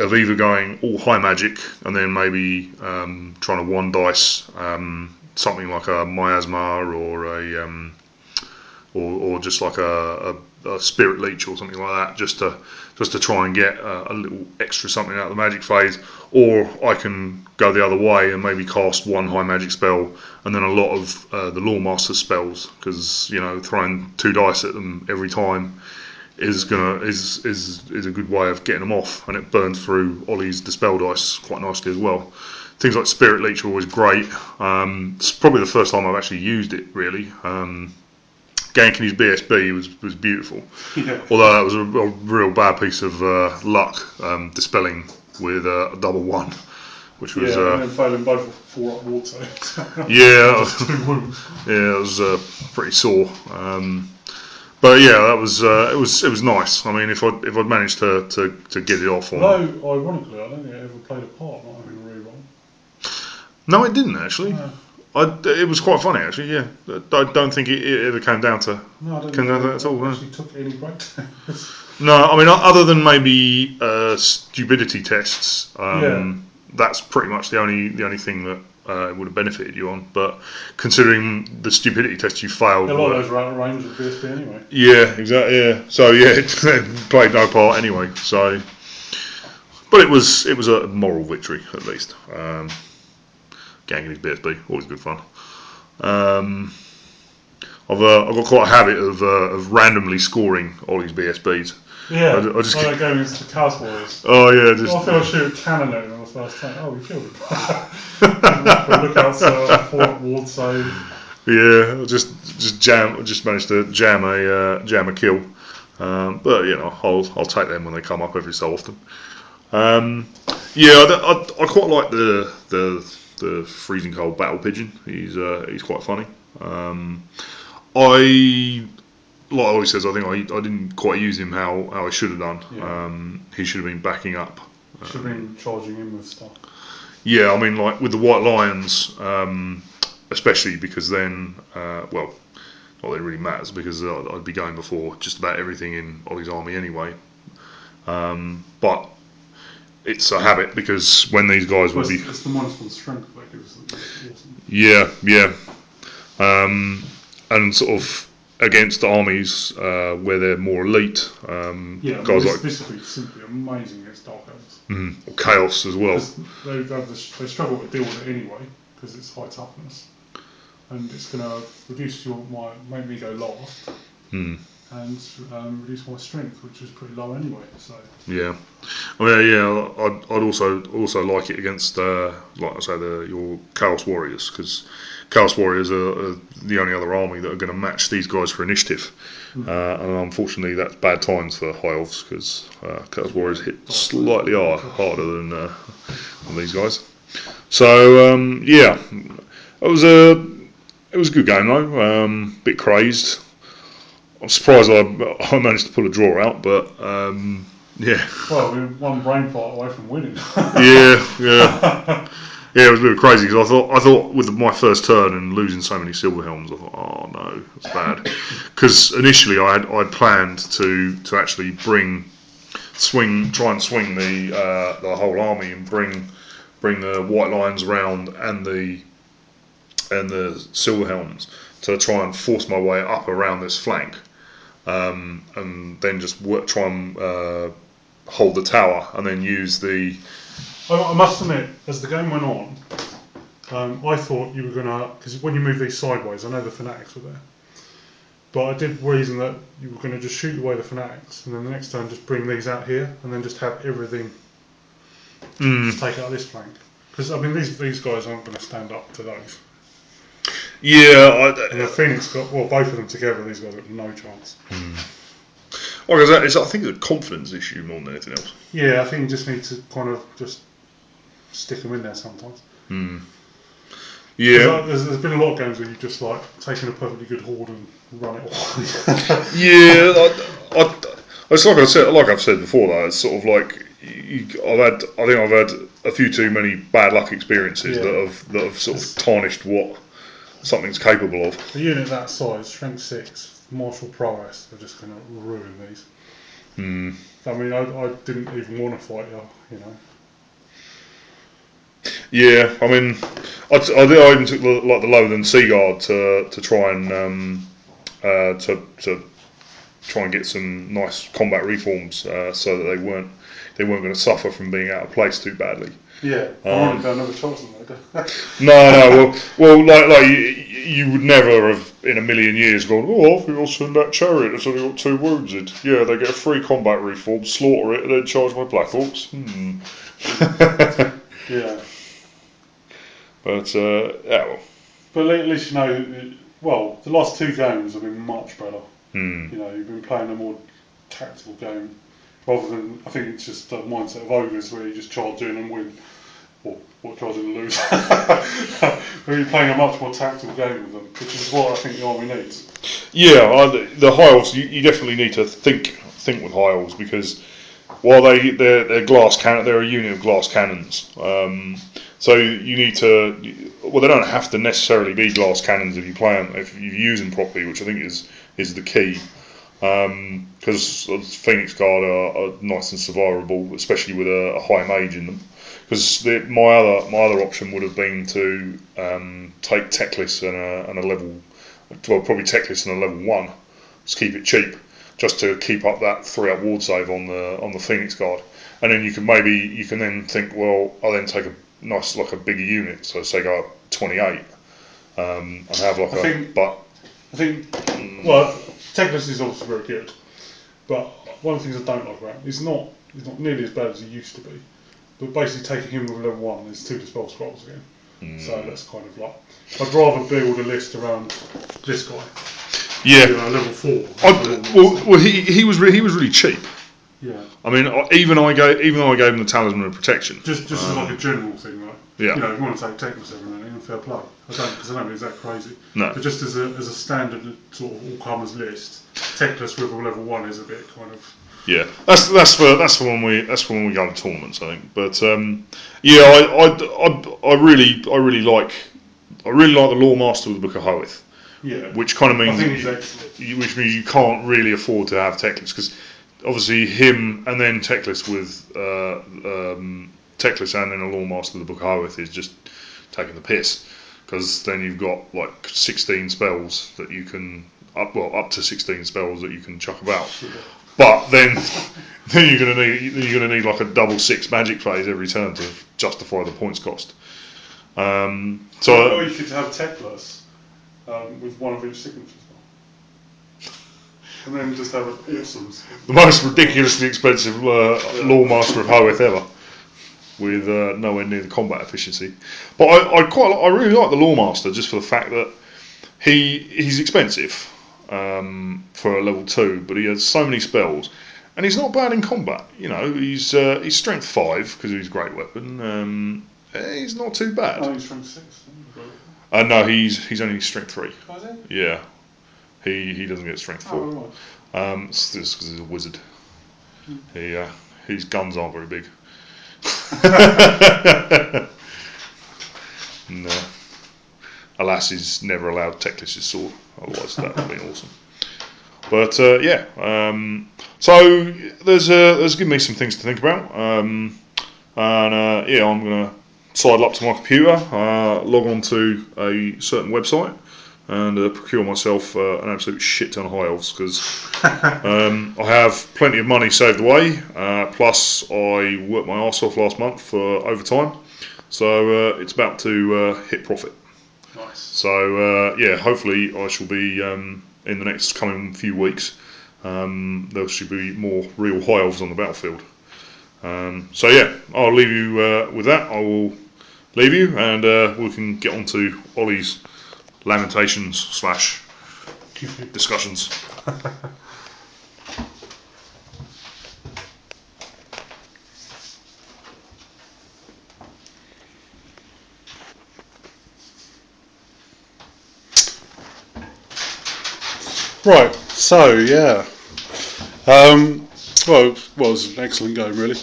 either going all high magic and then maybe trying to one dice something like a miasma or just like a spirit leech or something like that, just to try and get a little extra something out of the magic phase, or I can go the other way and maybe cast one high magic spell and then a lot of the Lawmaster spells, because throwing 2 dice at them every time is a good way of getting them off, and it burns through Ollie's dispel dice quite nicely as well. Things like Spirit Leech are always great. It's probably the first time I've actually used it really. Ganking his BSB was beautiful, although that was a real bad piece of luck, dispelling with a double 1, which was and then failing both 4 up ward saves. yeah, Two wounds. yeah, it was pretty sore. But yeah, that was it was nice. I mean, if I'd managed to get it off on. Although ironically, I don't think it ever played a part not having a reroll. No, it didn't actually. No. It was quite funny actually. Yeah, I don't think it ever came down to. No, I don't came think down to that at all. No. actually took any breakdowns. No, I mean other than maybe stupidity tests. That's pretty much the only thing that it would have benefited you on. But considering the stupidity tests you failed, A lot of those were out of range of BSB anyway. Yeah, exactly. Yeah, so yeah, it played no part anyway. So, but it was a moral victory at least. Ganging his BSB, always good fun. I've got quite a habit of randomly scoring all these BSBs. Yeah, I just that game against the Chaos Warriors. Oh yeah, just. I feel I shoot a cannon at him on the first time. Oh, we killed him. Look out, 4 ward save. Yeah, I just managed to jam a kill. But I'll take them when they come up every so often. Yeah, I quite like the freezing cold battle pigeon. He's quite funny. Like Ollie says, I think I didn't quite use him how I should have done. Yeah. He should have been backing up. Should have been charging in with stuff. Yeah, I mean, like with the White Lions, especially because then, not that it really matters because I'd be going before just about everything in Ollie's army anyway. But it's a habit because when these guys would be. It's the -1 strength that gives them. Awesome. Yeah. And sort of against armies where they're more elite. Guys like this would be simply amazing against Dark Elves. Or Chaos as well. They struggle to deal with it anyway because it's high toughness, and it's going to reduce make me go last, and reduce my strength, which is pretty low anyway. So yeah, I mean, I'd also like it against like I say your Chaos Warriors, because Chaos Warriors are the only other army that are going to match these guys for initiative, and unfortunately that's bad times for High Elves because Chaos Warriors hit slightly harder than these guys. So yeah, it was a good game though. Bit crazed. I'm surprised I managed to pull a draw out, but yeah. Well, we were one brain part away from winning. Yeah. Yeah, it was a bit crazy because I thought with my first turn and losing so many silver helms, I thought, oh no, that's bad. Because initially I'd planned to actually try and swing the whole army and bring the White Lions round and the silver helms to try and force my way up around this flank, and then just try and hold the tower and then use the. I must admit, as the game went on, I thought you were going to, because when you move these sideways, I know the Fanatics were there, but I did reason that you were going to just shoot away the Fanatics, and then the next time just bring these out here, and then just have everything just take out this flank. Because, I mean, these guys aren't going to stand up to those. Yeah. And the Phoenix got, both of them together, these guys got no chance. Well, I think it's a confidence issue more than anything else. Yeah, I think you just need to kind of just stick them in there sometimes. Yeah. There's been a lot of games where you've just like taken a perfectly good horde and run it away. Yeah, it's like I've said before though. It's sort of like I think I've had a few too many bad luck experiences Yeah. that have sort of tarnished what something's capable of. A unit that size, strength 6, martial prowess, are just going to ruin these. I mean, I didn't even want to fight you know. Yeah, I mean, I even took the lower than Sea Guard to try and to try and get some nice combat reforms so that they weren't going to suffer from being out of place too badly. Yeah, I never chose them though. No. Well, like you would never have in a million years gone, oh, I think I'll send that chariot that's only got 2 wounded. Yeah, they get a free combat reform, slaughter it, and then charge my Black Orcs. Yeah. But yeah, well. But at least you know. Well, the last 2 games have been much better. You know, you've been playing a more tactical game rather than, I think it's just the mindset of ogres where you just charge in and win, or charge in and lose. Where you're playing a much more tactical game with them, which is what I think the army needs. Yeah, the high elves, you definitely need to think with high elves, because while they're glass cannon, they're a unit of glass cannons. So you need to. Well, they don't have to necessarily be glass cannons if you play them, if you use them properly, which I think is the key. Because Phoenix Guard are nice and survivable, especially with a high mage in them. Because my other option would have been to take Teclis and a level, well, probably Teclis and a level 1, just keep it cheap, just to keep up that 3-up ward save on the Phoenix Guard, and then you can then think, well, I'll then take a nice, like a bigger unit, so say go up 28, and have like I think well, Teclis is also very good, but one of the things I don't like about him, he's not nearly as bad as he used to be. But basically taking him with level 1 is 2 dispel scrolls again. So that's kind of like, I'd rather build a list around this guy. Yeah. You know, level 4. Well, he was really cheap. Yeah. I mean, even though I gave him the Talisman of Protection. Just as like a general thing, right? Yeah. You know, if you want to take Teclis every now and then, fair play. Because I don't think it's that crazy. No. But just as a standard sort of all-comers list, Teclis with a level 1 is a bit kind of. Yeah, that's for when we go to tournaments, I think. But yeah, I really like the Lore Master of the Book of Hoeth. Yeah. Which kind of means I think he's excellent. Which means you can't really afford to have Teclis, because obviously him and then Teclis with Teclis and then a Lore Master of the Book of Hoeth is just taking the piss, because then you've got like 16 spells that you can up to 16 spells that you can chuck about. Yeah. But then you're gonna need like a double 6 magic phase every turn to justify the points cost. Or you could have Teclis with one of each signature spell, and then just have Earsoms. The most ridiculously expensive Lore Master of Hoeth ever, with nowhere near the combat efficiency. But I really like the Lore Master, just for the fact that he's expensive. For a level 2, but he has so many spells, and he's not bad in combat. You know, he's strength 5 because of his great weapon. He's not too bad. Oh, he's strength 6. No, he's only strength 3. Oh, is he? Yeah, he doesn't get strength 4. Oh, right. It's just because he's a wizard. His guns aren't very big. No. Alas, he's never allowed Teclis' sword. Otherwise, that would have been awesome. But yeah, so there's given me some things to think about, and yeah, I'm gonna sidle up to my computer, log on to a certain website, and procure myself an absolute shit ton of high elves, because I have plenty of money saved away. Plus, I worked my arse off last month for overtime, so it's about to hit profit. Nice. So yeah, hopefully I shall be in the next coming few weeks. There should be more real high elves on the battlefield. So yeah, I'll leave you with that. I will leave you, and we can get on to Ollie's lamentations / discussions. Right, so yeah, well, it was an excellent game, really.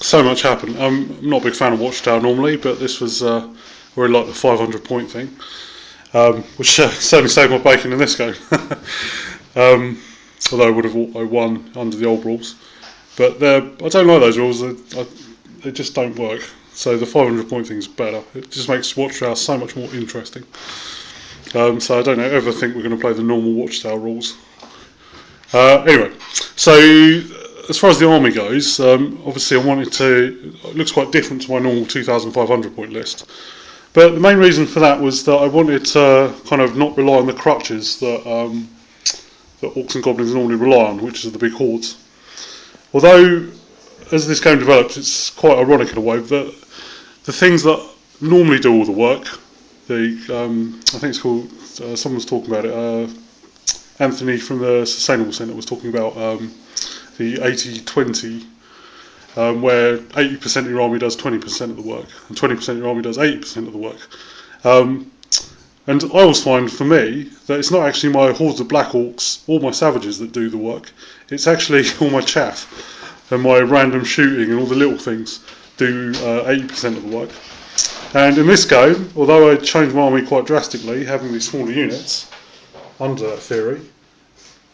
So much happened. I'm not a big fan of Watchtower normally, but this was really like the 500 point thing, which certainly saved my bacon in this game. Although I would have won under the old rules, but I don't like those rules. They just don't work. So the 500 point thing is better. It just makes Watchtower so much more interesting. So I don't ever think we're going to play the normal Watchtower rules. Anyway, so as far as the army goes, obviously I wanted to. It looks quite different to my normal 2,500 point list. But the main reason for that was that I wanted to kind of not rely on the crutches that Orcs and Goblins normally rely on, which is the big hordes. Although, as this game develops, it's quite ironic in a way that the things that normally do all the work, I think it's called, someone's talking about it, Anthony from the Sustainable Centre was talking about the 80-20, where 80% of your army does 20% of the work, and 20% of your army does 80% of the work. And I always find, for me, that it's not actually my hordes of Black Orcs or my savages that do the work. It's actually all my chaff and my random shooting and all the little things do 80% of the work. And in this game, although I changed my army quite drastically, having these smaller units under that theory,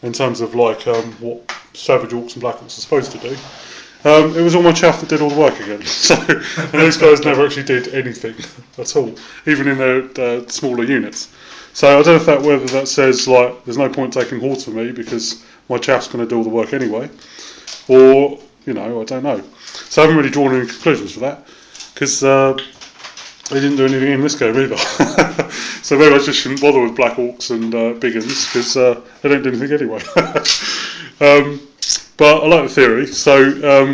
in terms of like what Savage Orcs and Black Orcs are supposed to do, it was all my chaff that did all the work again. So, and those guys never actually did anything at all, even in their smaller units. So I don't know whether that says like there's no point taking hordes for me because my chaff's going to do all the work anyway, or I don't know. So I haven't really drawn any conclusions for that because they didn't do anything in this game either. So maybe I just shouldn't bother with Black Orcs and Big Uns because they don't do anything anyway. But I like the theory. So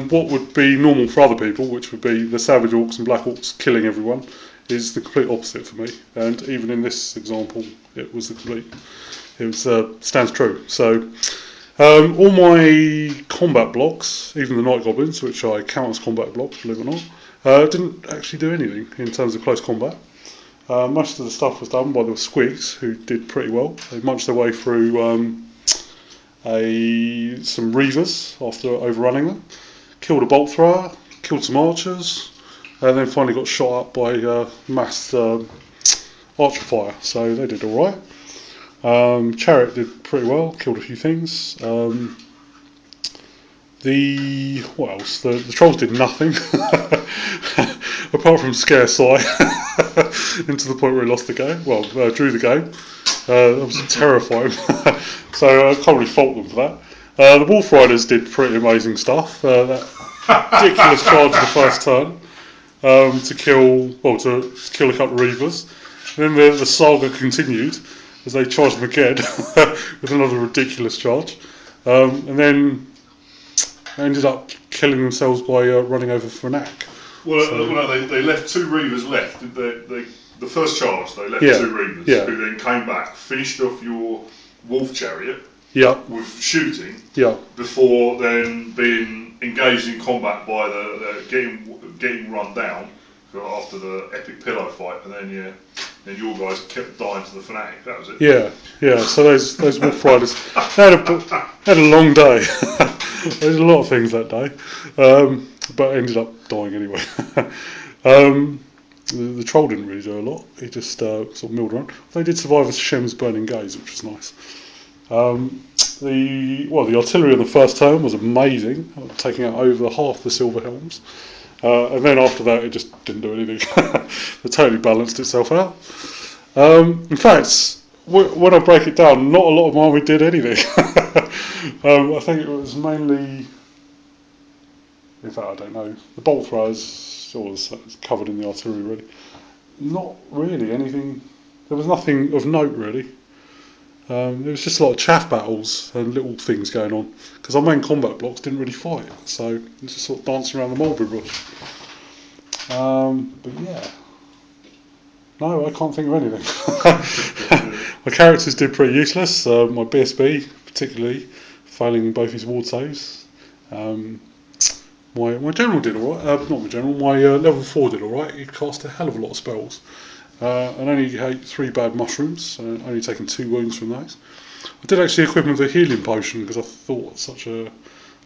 what would be normal for other people, which would be the Savage Orcs and Black Orcs killing everyone, is the complete opposite for me. And even in this example, it was the complete. It was stands true. So all my combat blocks, even the Night Goblins, which I count as combat blocks, believe it or not, didn't actually do anything in terms of close combat. Most of the stuff was done by the Squigs, who did pretty well. They munched their way through some Reavers after overrunning them, killed a Bolt Thrower, killed some Archers, and then finally got shot up by massed Archer fire, so they did alright. Chariot did pretty well, killed a few things. What else? The Trolls did nothing, apart from scare Sai into the point where he lost the game. Well, drew the game. That was terrifying. So I can't really fault them for that. The Wolf Riders did pretty amazing stuff. That ridiculous charge in the first turn to kill a couple of Reavers. And then the saga continued as they charged them again with another ridiculous charge, and then ended up killing themselves by running over Phrenak. Well, they left two Reavers left. The first charge, they left two Reavers who then came back, finished off your Wolf Chariot with shooting before then being engaged in combat by the getting run down after the epic pillow fight, and then your guys kept dying to the Fanatic. That was it. Yeah. So those Wolf Riders had a long day. There's a lot of things that day, but ended up dying anyway. The Troll didn't really do a lot. He just sort of milled around. They did survive a Shem's burning gaze, which was nice. The artillery on the first turn was amazing, taking out over half the Silver Helms. And then after that, it just didn't do anything. It totally balanced itself out. In fact, when I break it down, not a lot of my army did anything. I think it was mainly. In fact, I don't know. The Bolt Throwers was covered in the artillery, really. Not really anything. There was nothing of note, really. It was just a lot of chaff battles and little things going on because our main combat blocks didn't really fight, so it was just sort of dancing around the mulberry bush. But yeah, no, I can't think of anything. My characters did pretty useless. My BSB, particularly, failing both his ward saves. My general did alright. Not my general. My level 4 did alright. He cast a hell of a lot of spells. And only ate 3 bad mushrooms, only taking 2 wounds from those. I did actually equip him with a healing potion because I thought such a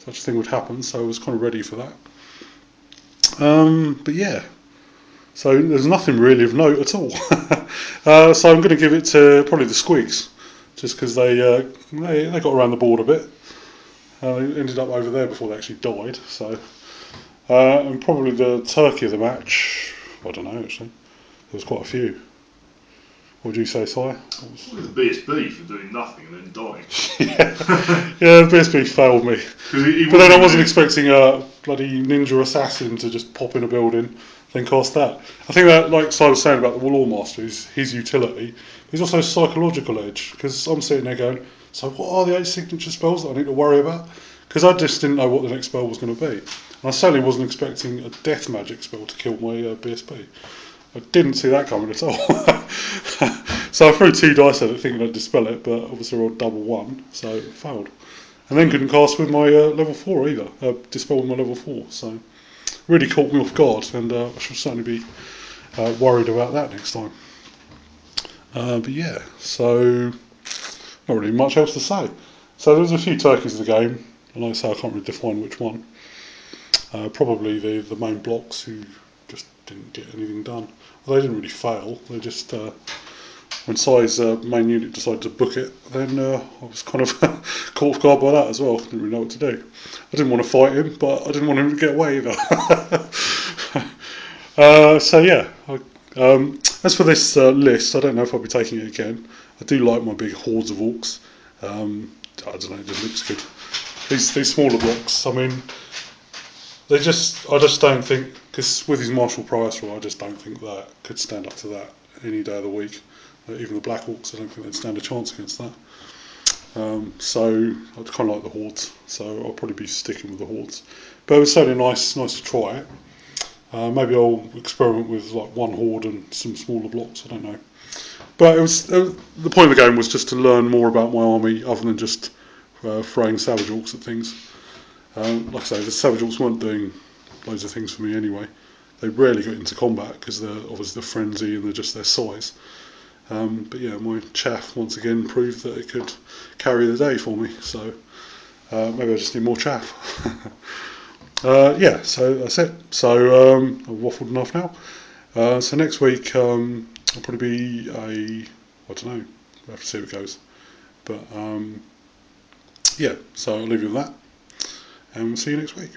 thing would happen, so I was kind of ready for that. But yeah, so there's nothing really of note at all. So I'm going to give it to probably the Squigs, just because they got around the board a bit. They ended up over there before they actually died. So and probably the turkey of the match. I don't know actually. There was quite a few. What would you say, Si? Probably the BSB for doing nothing and then dying. Yeah, the BSB failed me. But then I wasn't expecting a bloody ninja assassin to just pop in a building, then cast that. I think that, like Si was saying about the War Master, is his utility. There's also a psychological edge, because I'm sitting there going, so what are the 8 signature spells that I need to worry about? Because I just didn't know what the next spell was going to be. And I certainly wasn't expecting a death magic spell to kill my BSB. I didn't see that coming at all. So I threw 2 dice at it thinking I'd dispel it, but obviously I rolled double 1, so it failed. And then couldn't cast with my level 4 either, dispel with my level 4, so really caught me off guard, and I shall certainly be worried about that next time. But yeah, so not really much else to say. So there was a few turkeys in the game, and like I say, I can't really define which one. Probably the main blocks who just didn't get anything done. Well, they didn't really fail. They just when Si's main unit decided to book it, then I was kind of caught off guard by that as well. Didn't really know what to do. I didn't want to fight him, but I didn't want him to get away either. So yeah. As for this list, I don't know if I'll be taking it again. I do like my big hordes of orcs. I don't know, it just looks good. These smaller blocks, I mean, I just don't think, because with his martial prowess, I just don't think that could stand up to that any day of the week. Even the Black Orcs, I don't think they'd stand a chance against that. So I kind of like the hordes, so I'll probably be sticking with the hordes. But it was certainly nice to try it. Maybe I'll experiment with like one horde and some smaller blocks. I don't know. But the point of the game was just to learn more about my army, other than just throwing Savage Orcs at things. Like I say, the Savage Orcs weren't doing loads of things for me anyway. They rarely got into combat because they're obviously the frenzy and they're just their size. But yeah, my chaff once again proved that it could carry the day for me. So maybe I just need more chaff. Yeah, so that's it. So I've waffled enough now. So next week I'll probably be I don't know. We'll have to see how it goes. But yeah, so I'll leave you with that, and we'll see you next week.